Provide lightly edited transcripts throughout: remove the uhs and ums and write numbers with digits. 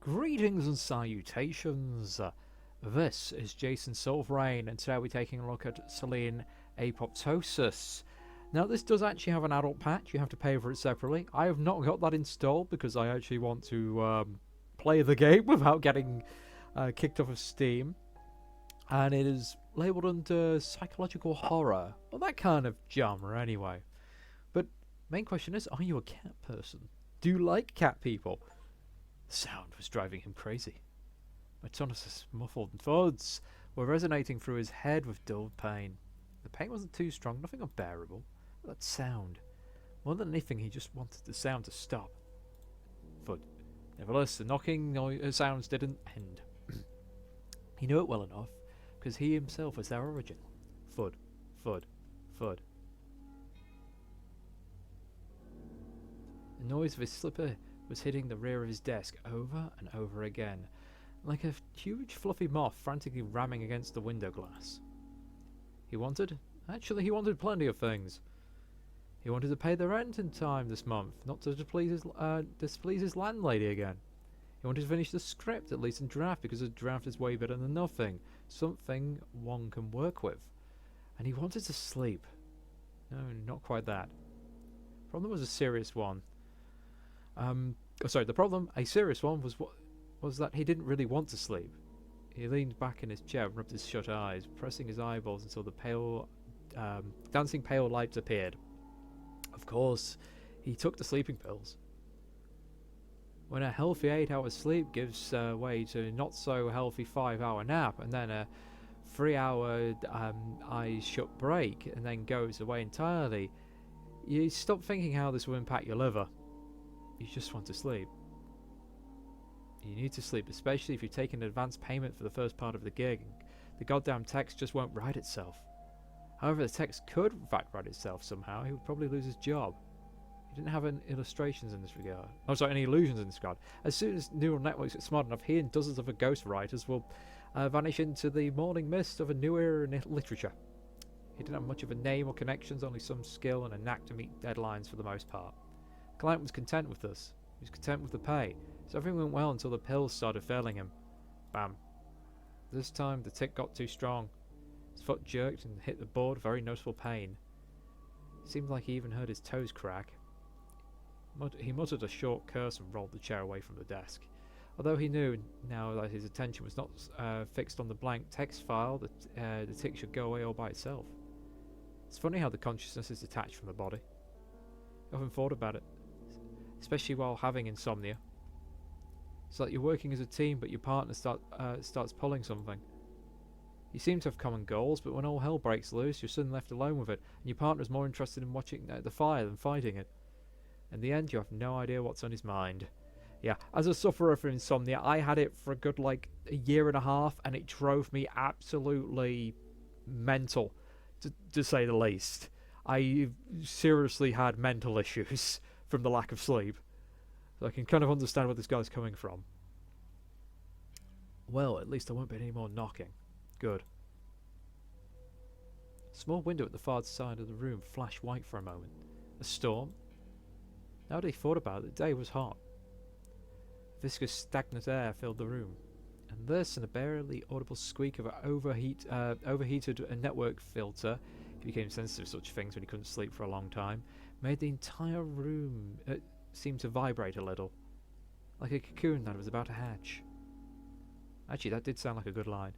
Greetings and salutations. This is Jason Silverain, and today we're taking a look at Selene Apoptosis. Now, this does actually have an adult patch. You have to pay for it separately. I have not got that installed because I actually want to play the game without getting kicked off of Steam. And it is labelled under psychological horror. Well, that kind of genre anyway. But main question is, are you a cat person? Do you like cat people? The sound was driving him crazy. Apoptosis' muffled thuds were resonating through his head with dull pain. The pain wasn't too strong, nothing unbearable. That sound. More than anything, he just wanted the sound to stop. But nevertheless, the knocking sounds didn't end. He knew it well enough, because he himself was their origin. Thud, thud, thud. The noise of his slipper was hitting the rear of his desk over and over again, like a huge fluffy moth frantically ramming against the window glass. He wanted plenty of things. He wanted to pay the rent in time this month, not to displease his landlady again. He wanted to finish the script, at least in draft, because a draft is way better than nothing, something one can work with. And he wanted to sleep. No, not quite that. The problem was a serious one. The problem, a serious one, was that he didn't really want to sleep. He leaned back in his chair and rubbed his shut eyes, pressing his eyeballs until the dancing pale lights appeared. Of course, he took the sleeping pills. When a healthy 8-hour sleep gives way to a not-so-healthy 5-hour nap, and then a 3-hour eyes shut break, and then goes away entirely, you stop thinking how this will impact your liver. You just want to sleep. You need to sleep, especially if you've taken an advance payment for the first part of the gig. The goddamn text just won't write itself. However, the text could in fact write itself somehow. He would probably lose his job. He didn't have any illustrations in this regard. Any illusions in this regard. As soon as neural networks get smart enough, he and dozens of other ghost writers will vanish into the morning mist of a new era in literature. He didn't have much of a name or connections, only some skill and a knack to meet deadlines for the most part. The client was content with this. He was content with the pay. So everything went well until the pills started failing him. Bam. This time the tic got too strong. His foot jerked and hit the board, very noticeable pain. It seemed like he even heard his toes crack. He muttered a short curse and rolled the chair away from the desk. Although he knew now that his attention was not fixed on the blank text file, the tic should go away all by itself. It's funny how the consciousness is detached from the body. I often thought about it, especially while having insomnia. It's like you're working as a team, but your partner starts pulling something. You seem to have common goals, but when all hell breaks loose, you're suddenly left alone with it, and your partner's more interested in watching the fire than fighting it. In the end, you have no idea what's on his mind. Yeah, as a sufferer from insomnia, I had it for a good, a year and a half, and it drove me absolutely mental, to say the least. I seriously had mental issues from the lack of sleep. So I can kind of understand where this guy's coming from. Well, at least there won't be any more knocking. Good. A small window at the far side of the room flashed white for a moment. A storm? Now that he thought about it, the day was hot. Viscous, stagnant air filled the room. And this, and a barely audible squeak of an overheated network filter, he became sensitive to such things when he couldn't sleep for a long time, made the entire room seemed to vibrate a little, like a cocoon that was about to hatch. Actually, that did sound like a good line.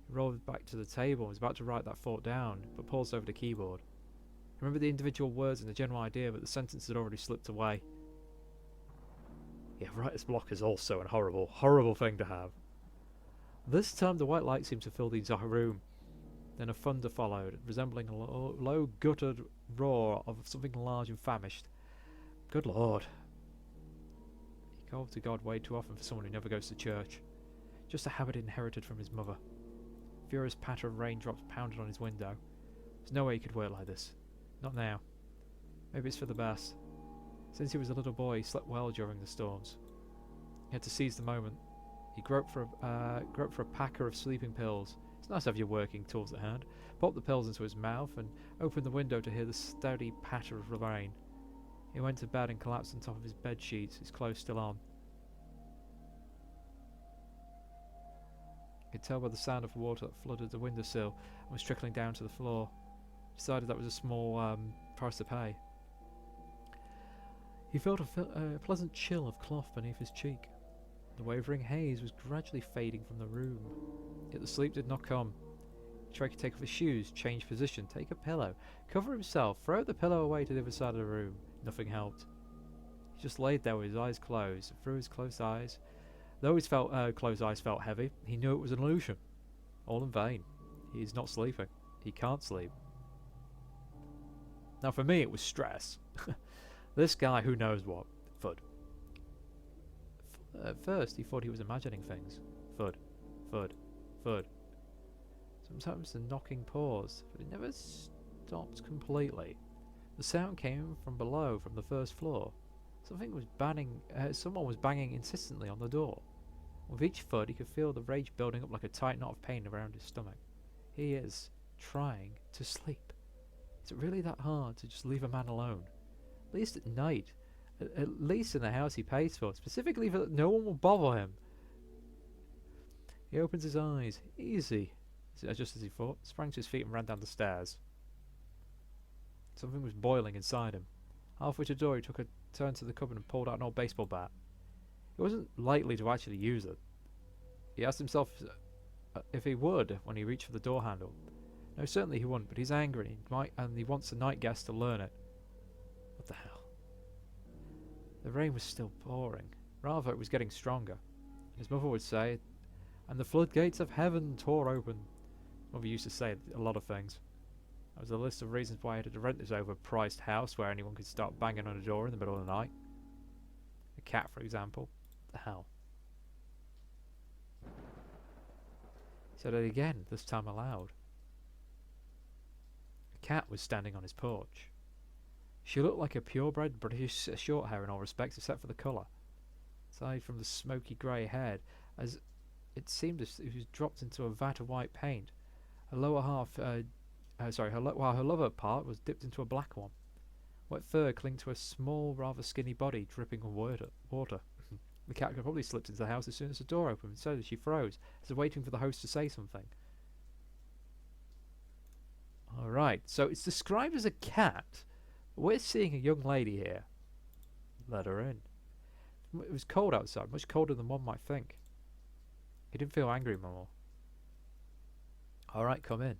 He rolled back to the table and was about to write that thought down, but paused over the keyboard. He remembered the individual words and the general idea, but the sentence had already slipped away. Yeah, writer's block is also a horrible, horrible thing to have. This time the white light seemed to fill the entire room. Then a thunder followed, resembling a low guttered roar of something large and famished. Good Lord. He called to God way too often for someone who never goes to church. Just a habit inherited from his mother. Furious patter of raindrops pounded on his window. There's no way he could work like this. Not now. Maybe it's for the best. Since he was a little boy, he slept well during the storms. He had to seize the moment. He groped for a packer of sleeping pills. It's nice to have your working tools at hand. Popped the pills into his mouth and opened the window to hear the steady patter of rain. He went to bed and collapsed on top of his bed sheets, his clothes still on. He could tell by the sound of water that flooded the windowsill and was trickling down to the floor. He decided that was a small price to pay. He felt a pleasant chill of cloth beneath his cheek. The wavering haze was gradually fading from the room. Yet the sleep did not come. He tried to take off his shoes, change position, take a pillow, cover himself, throw the pillow away to the other side of the room. Nothing helped. He just laid there with his eyes closed. Through his closed eyes, though his closed eyes felt heavy, he knew it was an illusion. All in vain. He is not sleeping. He can't sleep. Now for me it was stress. This guy, who knows what? Thud. At first he thought he was imagining things. Thud. Thud. Thud. Sometimes the knocking paused, but it never stopped completely. The sound came from below, from the first floor. Someone was banging insistently on the door. With each thud he could feel the rage building up like a tight knot of pain around his stomach. He is trying to sleep. Is it really that hard to just leave a man alone? At least at night. At least in the house he pays for. Specifically that no one will bother him. He opens his eyes. Easy. Just as he thought. Sprang to his feet and ran down the stairs. Something was boiling inside him. Halfway to the door he took a turn to the cupboard and pulled out an old baseball bat. He wasn't likely to actually use it. He asked himself if he would when he reached for the door handle. No, certainly he wouldn't, but he's angry and he wants the night guest to learn it. What the hell? The rain was still pouring. Rather, it was getting stronger. His mother would say, and the floodgates of heaven tore open. Mother used to say a lot of things. That was a list of reasons why I had to rent this overpriced house where anyone could start banging on a door in the middle of the night. A cat, for example. What the hell? He said it again, this time aloud. A cat was standing on his porch. She looked like a purebred British shorthair in all respects except for the colour. Aside from the smoky grey head, as it seemed as if it was dropped into a vat of white paint. Her lower half, while her lower part was dipped into a black one. Wet fur clung to a small, rather skinny body dripping with water. The cat could probably slipped into the house as soon as the door opened, so she froze, as if waiting for the host to say something. Alright, so it's described as a cat. We're seeing a young lady here. Let her in. It was cold outside, much colder than one might think. He didn't feel angry anymore. Alright, come in.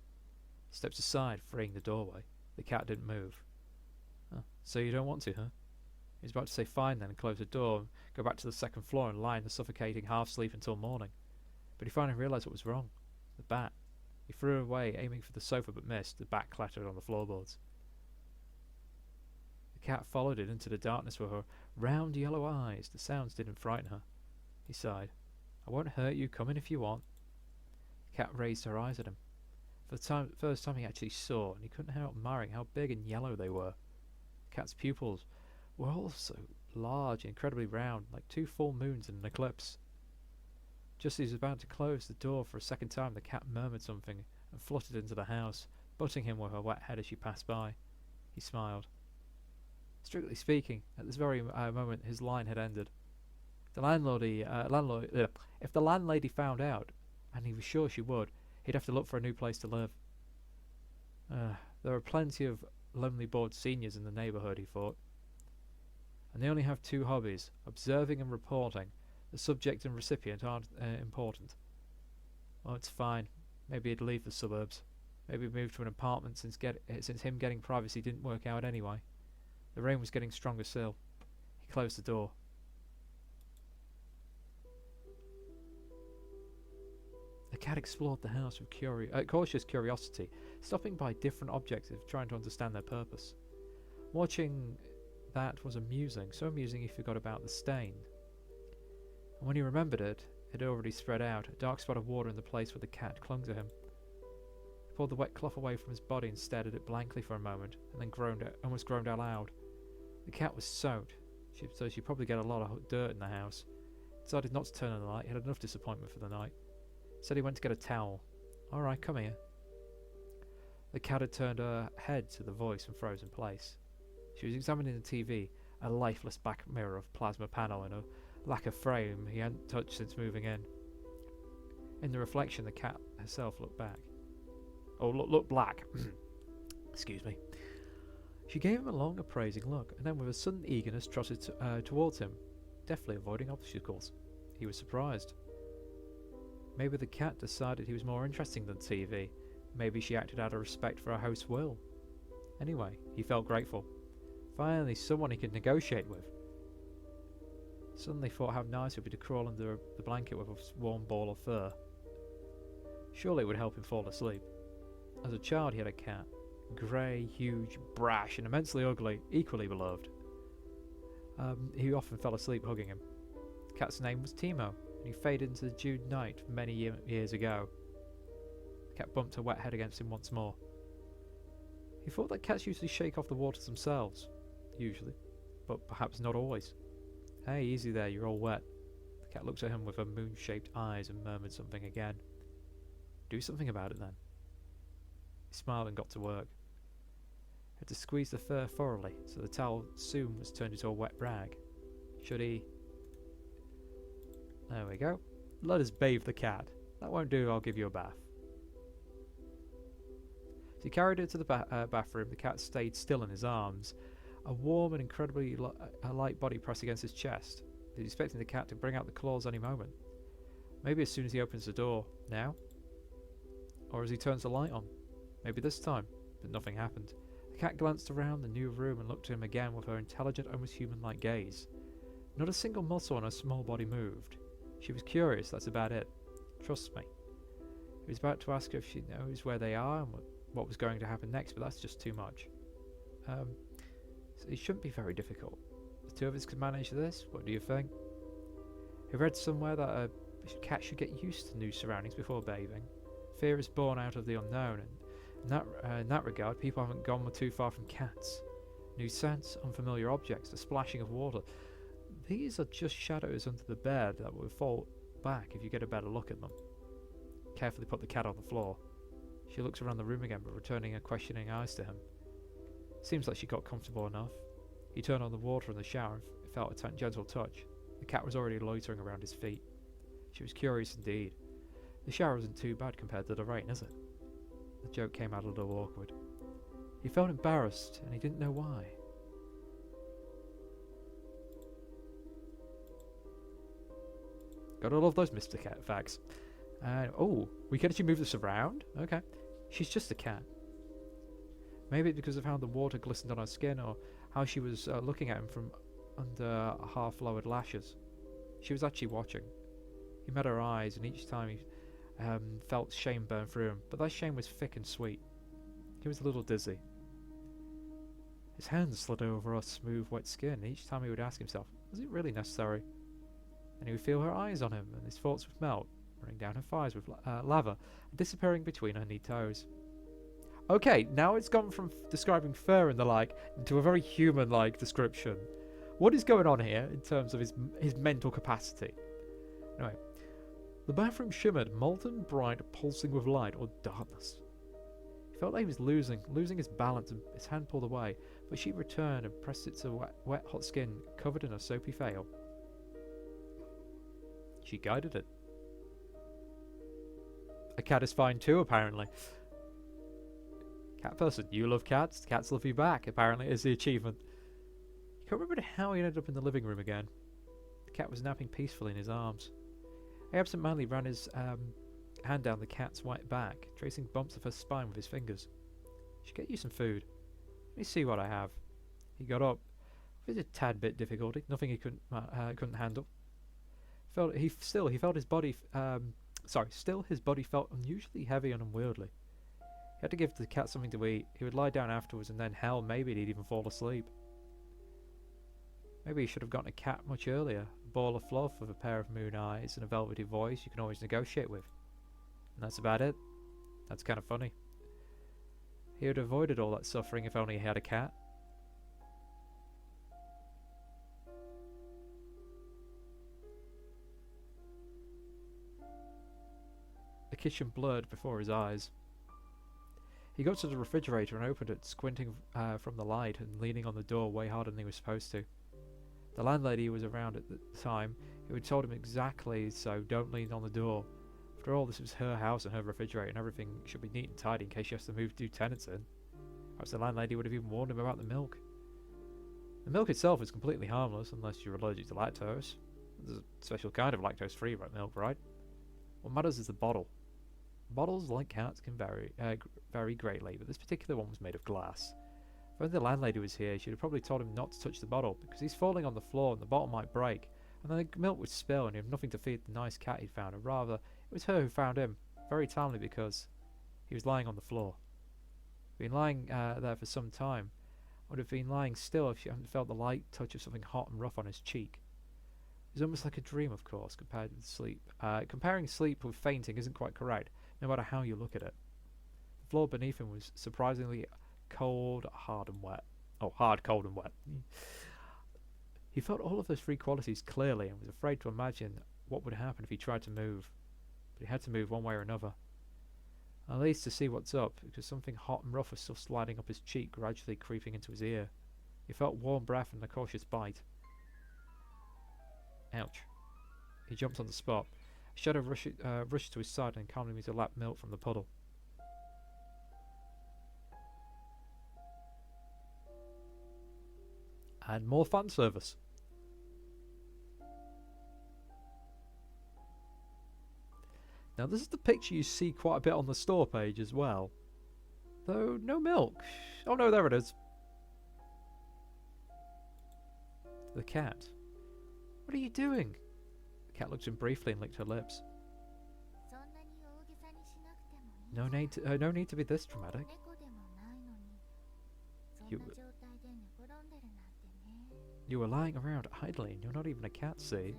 He steps aside, freeing the doorway. The cat didn't move. Oh, so you don't want to, huh? He was about to say fine then and close the door and go back to the second floor and lie in the suffocating half-sleep until morning. But he finally realised what was wrong. The bat. He threw it away, aiming for the sofa but missed. The bat clattered on the floorboards. The cat followed it into the darkness with her round yellow eyes. The sounds didn't frighten her. He sighed. I won't hurt you. Come in if you want. The cat raised her eyes at him. For the first time he actually saw, and he couldn't help admiring how big and yellow they were. The cat's pupils were also large and incredibly round, like two full moons in an eclipse. Just as he was about to close the door for a second time, the cat murmured something and fluttered into the house, butting him with her wet head as she passed by. He smiled. Strictly speaking, at this very moment his line had ended. If the landlady found out, and he was sure she would, he'd have to look for a new place to live. There are plenty of lonely bored seniors in the neighbourhood, he thought. And they only have two hobbies, observing and reporting. The subject and recipient aren't important. Well, it's fine. Maybe he'd leave the suburbs. Maybe he'd move to an apartment since him getting privacy didn't work out anyway. The rain was getting stronger still. He closed the door. The cat explored the house with cautious curiosity, stopping by different objects trying to understand their purpose. Watching that was amusing, so amusing he forgot about the stain. And when he remembered it, it had already spread out, a dark spot of water in the place where the cat clung to him. He pulled the wet cloth away from his body and stared at it blankly for a moment, and then almost groaned out loud. The cat was soaked, so she'd probably get a lot of dirt in the house. He decided not to turn on the light. He had enough disappointment for the night. Said he went to get a towel. Alright, come here. The cat had turned her head to the voice and froze in place. She was examining the TV, a lifeless back mirror of plasma panel and a lacquer frame he hadn't touched since moving in. In the reflection, the cat herself looked back. Oh, look black. Excuse me. She gave him a long, appraising look, and then with a sudden eagerness trotted towards him, deftly avoiding obstacles. He was surprised. Maybe the cat decided he was more interesting than TV. Maybe she acted out of respect for her host's will. Anyway, he felt grateful. Finally, someone he could negotiate with. Suddenly thought how nice it would be to crawl under the blanket with a warm ball of fur. Surely it would help him fall asleep. As a child, he had a cat. Grey, huge, brash, and immensely ugly, equally beloved. He often fell asleep hugging him. The cat's name was Timo, and he faded into the June night many years ago. The cat bumped her wet head against him once more. He thought that cats usually shake off the waters themselves. Usually. But perhaps not always. Hey, easy there, you're all wet. The cat looked at him with her moon-shaped eyes and murmured something again. Do something about it then. He smiled and got to work. He had to squeeze the fur thoroughly, so the towel soon was turned into a wet rag. Should he... There we go. Let us bathe the cat. That won't do, I'll give you a bath. As he carried her to the bathroom, the cat stayed still in his arms, a warm and incredibly light body pressed against his chest. He was expecting the cat to bring out the claws any moment. Maybe as soon as he opens the door. Now? Or as he turns the light on. Maybe this time. But nothing happened. The cat glanced around the new room and looked at him again with her intelligent, almost human-like gaze. Not a single muscle on her small body moved. She was curious, that's about it. Trust me. He was about to ask her if she knows where they are and what was going to happen next, but that's just too much. So it shouldn't be very difficult. The two of us could manage this, what do you think? He read somewhere that a cat should get used to new surroundings before bathing. Fear is born out of the unknown, and in that regard, people haven't gone too far from cats. New scents, unfamiliar objects, the splashing of water. These are just shadows under the bed that will fall back if you get a better look at them. Carefully put the cat on the floor. She looks around the room again, but returning her questioning eyes to him. Seems like she got comfortable enough. He turned on the water in the shower and felt a gentle touch. The cat was already loitering around his feet. She was curious indeed. The shower isn't too bad compared to the rain, is it? The joke came out a little awkward. He felt embarrassed, and he didn't know why. Gotta love those Mr. Cat facts. Oh, we can actually move this around? Okay. She's just a cat. Maybe because of how the water glistened on her skin, or how she was looking at him from under half-lowered lashes. She was actually watching. He met her eyes, and each time he felt shame burn through him, but that shame was thick and sweet. He was a little dizzy. His hands slid over her smooth, wet skin, and each time he would ask himself, was it really necessary? And he would feel her eyes on him, and his thoughts would melt, running down her thighs with lava, and disappearing between her neat toes. Okay, now it's gone from describing fur and the like into a very human-like description. What is going on here in terms of his mental capacity? Anyway, the bathroom shimmered, molten bright, pulsing with light or darkness. He felt like he was losing his balance, and his hand pulled away, but she returned and pressed it to wet, hot skin covered in a soapy veil. She guided it. A cat is fine too, apparently. Cat person, you love cats, cats love you back, apparently is the achievement. He can't remember how he ended up in the living room again. The cat was napping peacefully in his arms. He absentmindedly ran his hand down the cat's white back, tracing bumps of her spine with his fingers. Should get you some food. Let me see what I have. He got up, with a tad bit difficulty, nothing he couldn't handle. Still his body felt unusually heavy and unwieldy. He had to give the cat something to eat. He would lie down afterwards, and then hell, maybe he'd even fall asleep. Maybe he should have gotten a cat much earlier. A ball of fluff with a pair of moon eyes and a velvety voice you can always negotiate with. And that's about it. That's kind of funny. He would have avoided all that suffering if only he had a cat. The kitchen blurred before his eyes. He got to the refrigerator and opened it, squinting from the light and leaning on the door way harder than he was supposed to. The landlady was around at the time, who had told him exactly so, don't lean on the door. After all, this was her house and her refrigerator, and everything should be neat and tidy in case she has to move 2 tenants in. Perhaps the landlady would have even warned him about the milk. The milk itself is completely harmless unless you're allergic to lactose. There's a special kind of lactose-free milk, right? What matters is the bottle. Bottles, like cats, can vary greatly, but this particular one was made of glass. If only the landlady was here, she'd have probably told him not to touch the bottle, because he's falling on the floor and the bottle might break, and then the milk would spill and he'd have nothing to feed the nice cat he'd found, and rather, it was her who found him, very timely because he was lying on the floor. He'd been lying there for some time. Would have been lying still if she hadn't felt the light touch of something hot and rough on his cheek. It was almost like a dream, of course, compared with sleep. Comparing sleep with fainting isn't quite correct, no matter how you look at it. The floor beneath him was surprisingly cold, hard, and wet. Oh, hard, cold, and wet. He felt all of those 3 qualities clearly and was afraid to imagine what would happen if he tried to move. But he had to move one way or another. At least to see what's up, because something hot and rough was still sliding up his cheek, gradually creeping into his ear. He felt warm breath and a cautious bite. Ouch. He jumped on the spot. A shadow rushed to his side and calmly began to lap milk from the puddle. And more fan service. Now this is the picture you see quite a bit on the store page as well. Though no milk. Oh no, there it is. The cat. What are you doing? The cat looked at him briefly and licked her lips. No need to be this dramatic. You were lying around idly and you're not even a cat, see?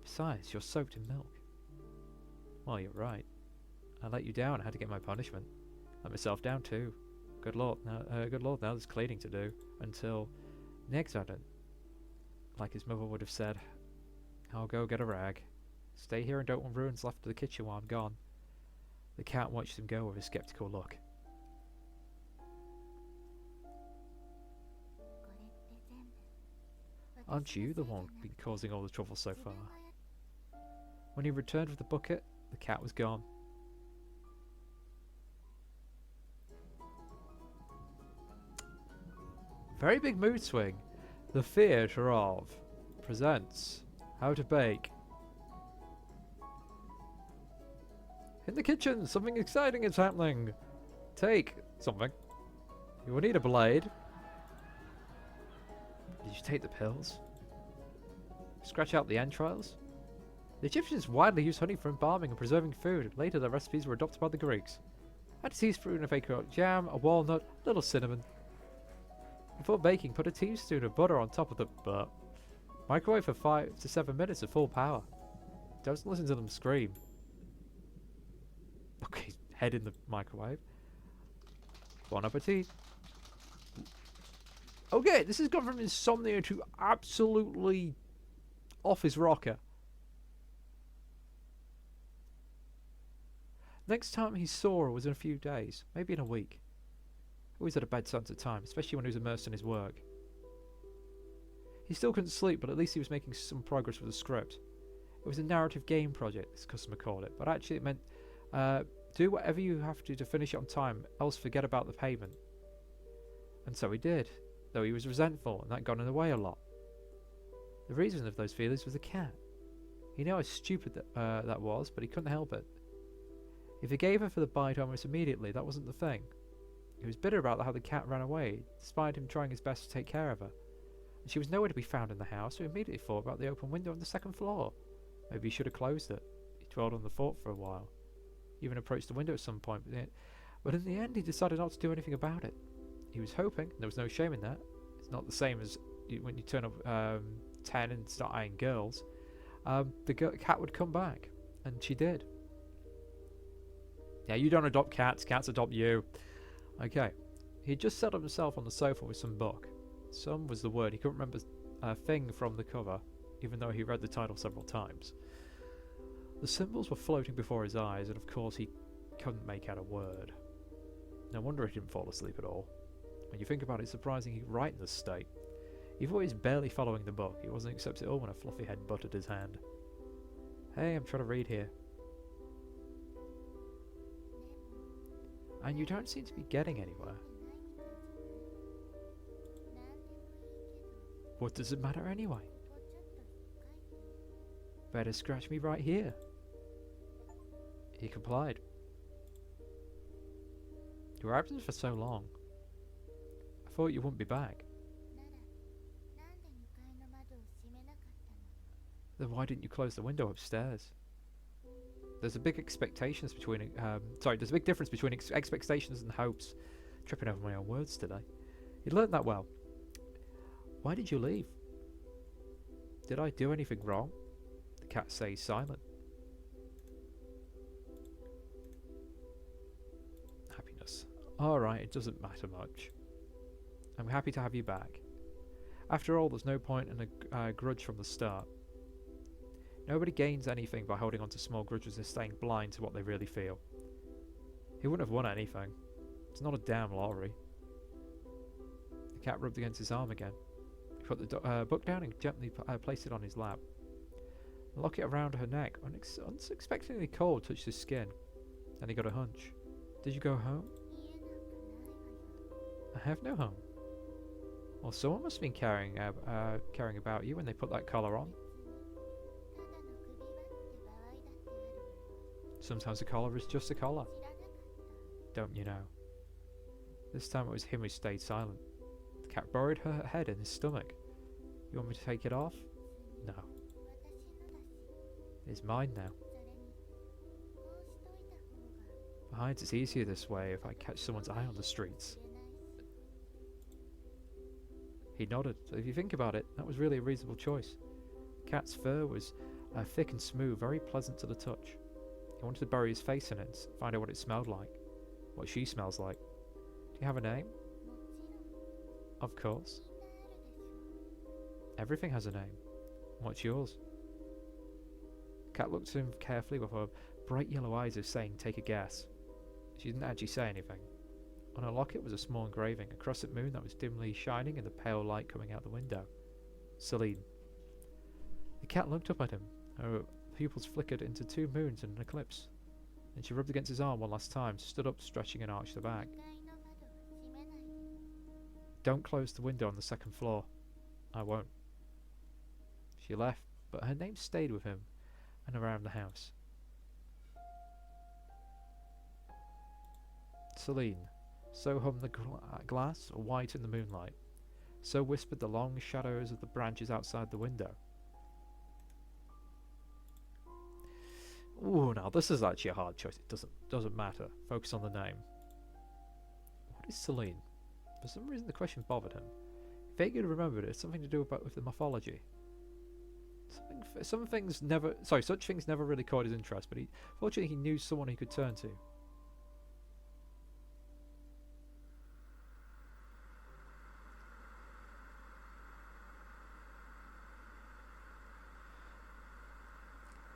Besides, you're soaked in milk. Well, you're right. I let you down. I had to get my punishment. Let myself down too. Good lord, now there's cleaning to do. Until next I don't. Like his mother would have said, I'll go get a rag. Stay here and don't want ruins left to the kitchen while I'm gone. The cat watched him go with a skeptical look. Aren't you the one been causing all the trouble so far? When he returned with the bucket, the cat was gone. Very big mood swing. The Theatre of presents How to Bake. In the kitchen, something exciting is happening. Take something. You will need a blade. Did you take the pills? Scratch out the entrails? The Egyptians widely used honey for embalming and preserving food. Later, the recipes were adopted by the Greeks. Add a teaspoon of apricot jam, a walnut, a little cinnamon. Before baking, put a teaspoon of butter on top of the microwave for 5 to 7 minutes at full power. Don't listen to them scream. Okay, head in the microwave. Bon appetit. Okay, this has gone from insomnia to absolutely off his rocker. Next time he saw her was in a few days, maybe in a week. Always had a bad sense of time, especially when he was immersed in his work. He still couldn't sleep, but at least he was making some progress with the script. It was a narrative game project, this customer called it, but actually it meant do whatever you have to finish it on time, else forget about the payment. And so he did, though he was resentful, and that got in the way a lot. The reason of those feelings was the cat. He knew how stupid that was, but he couldn't help it. He forgave her for the bite almost immediately, that wasn't the thing. He was bitter about how the cat ran away, despite him trying his best to take care of her. And she was nowhere to be found in the house, so he immediately thought about the open window on the 2nd floor. Maybe he should have closed it. He dwelled on the thought for a while. He even approached the window at some point, but in the end he decided not to do anything about it. He was hoping, and there was no shame in that. It's not the same as when you turn up 10 and start eyeing girls. The cat would come back, and she did. Yeah, you don't adopt cats, cats adopt you. Okay. He just settled himself on the sofa with some book. Some was the word. He couldn't remember a thing from the cover, even though he read the title several times. The symbols were floating before his eyes, and of course he couldn't make out a word. No wonder he didn't fall asleep at all. When you think about it, it's surprising he could write in this state. Even though he was barely following the book, he wasn't accepted at all when a fluffy head butted his hand. Hey, I'm trying to read here. And you don't seem to be getting anywhere. What does it matter anyway? Better scratch me right here. He complied. You were absent for so long. I thought you wouldn't be back. Then why didn't you close the window upstairs? There's a big expectations between there's a big difference between expectations and hopes. Tripping over my own words today. You learned that well. Why did you leave? Did I do anything wrong? The cat stays silent. Happiness. Alright, it doesn't matter much. I'm happy to have you back. After all, there's no point in a grudge from the start. Nobody gains anything by holding on to small grudges and staying blind to what they really feel. He wouldn't have won anything. It's not a damn lottery. The cat rubbed against his arm again. He put the book down and gently placed it on his lap. The locket around her neck, unexpectedly cold, touched his skin. Then he got a hunch. Did you go home? I have no home. Well, someone must have been caring about you when they put that collar on. Sometimes a collar is just a collar. Don't you know? This time it was him who stayed silent. The cat buried her head in his stomach. You want me to take it off? No. It's mine now. Besides, it's easier this way if I catch someone's eye on the streets. He nodded. So if you think about it, that was really a reasonable choice. Cat's fur was thick and smooth, very pleasant to the touch. He wanted to bury his face in it and find out what it smelled like. What she smells like. Do you have a name? Of course. Everything has a name. What's yours? The cat looked at him carefully with her bright yellow eyes as saying, take a guess. She didn't actually say anything. On her locket was a small engraving, a crescent moon that was dimly shining in the pale light coming out the window. Celine. The cat looked up at him. Her pupils flickered into two moons and an eclipse. Then she rubbed against his arm one last time, stood up, stretching and arched her back. Don't close the window on the second floor. I won't. She left, but her name stayed with him and around the house. Celine. So hummed the glass, white in the moonlight. So whispered the long shadows of the branches outside the window. Ooh, now this is actually a hard choice. It doesn't matter. Focus on the name. What is Celine? For some reason the question bothered him. He vaguely remembered it. It's something to do with the mythology. Such things never really caught his interest, but fortunately he knew someone he could turn to.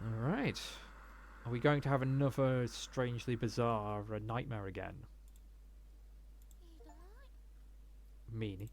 Alright. Are we going to have another strangely bizarre nightmare again? Meanie.